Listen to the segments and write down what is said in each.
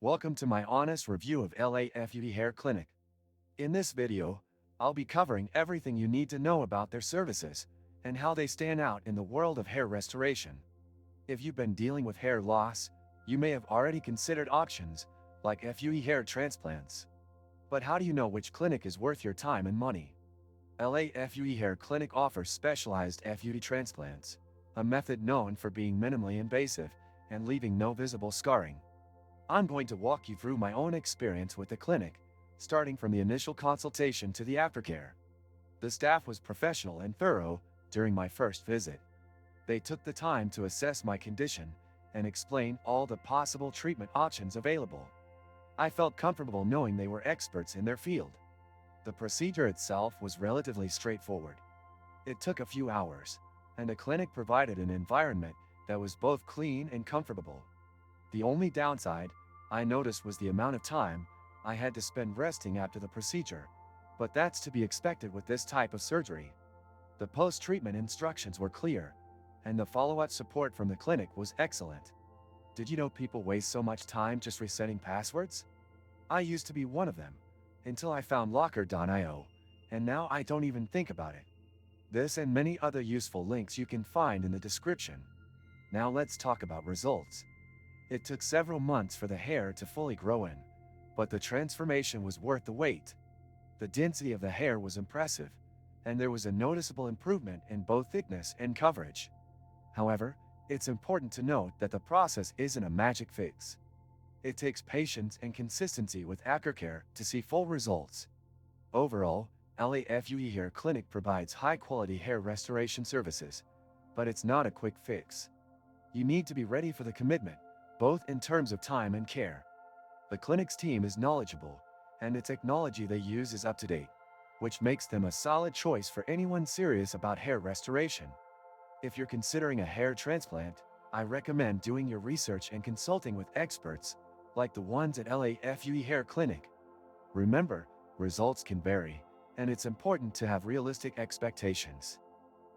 Welcome to my honest review of FUE Hair Clinic. In this video, I'll be covering everything you need to know about their services and how they stand out in the world of hair restoration. If you've been dealing with hair loss, you may have already considered options like FUE hair transplants. But how do you know which clinic is worth your time and money? FUE Hair Clinic offers specialized FUE transplants, a method known for being minimally invasive and leaving no visible scarring. I'm going to walk you through my own experience with the clinic, starting from the initial consultation to the aftercare. The staff was professional and thorough during my first visit. They took the time to assess my condition and explain all the possible treatment options available. I felt comfortable knowing they were experts in their field. The procedure itself was relatively straightforward. It took a few hours, and the clinic provided an environment that was both clean and comfortable. The only downside I noticed was the amount of time I had to spend resting after the procedure, but that's to be expected with this type of surgery. The post-treatment instructions were clear, and the follow-up support from the clinic was excellent. Did you know people waste so much time just resetting passwords? I used to be one of them, until I found Locker.io, and now I don't even think about it. This and many other useful links you can find in the description. Now let's talk about results. It took several months for the hair to fully grow in, but the transformation was worth the wait. The density of the hair was impressive, and there was a noticeable improvement in both thickness and coverage. However, it's important to note that the process isn't a magic fix. It takes patience and consistency with aftercare to see full results. Overall, FUE Hair Clinic provides high-quality hair restoration services, but it's not a quick fix. You need to be ready for the commitment, both in terms of time and care. The clinic's team is knowledgeable, and the technology they use is up to date, which makes them a solid choice for anyone serious about hair restoration. If you're considering a hair transplant, I recommend doing your research and consulting with experts like the ones at FUE Hair Clinic. Remember, results can vary, and it's important to have realistic expectations.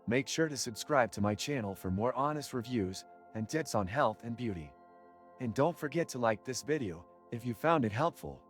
Make sure to subscribe to my channel for more honest reviews and tips on health and beauty. And don't forget to like this video if you found it helpful.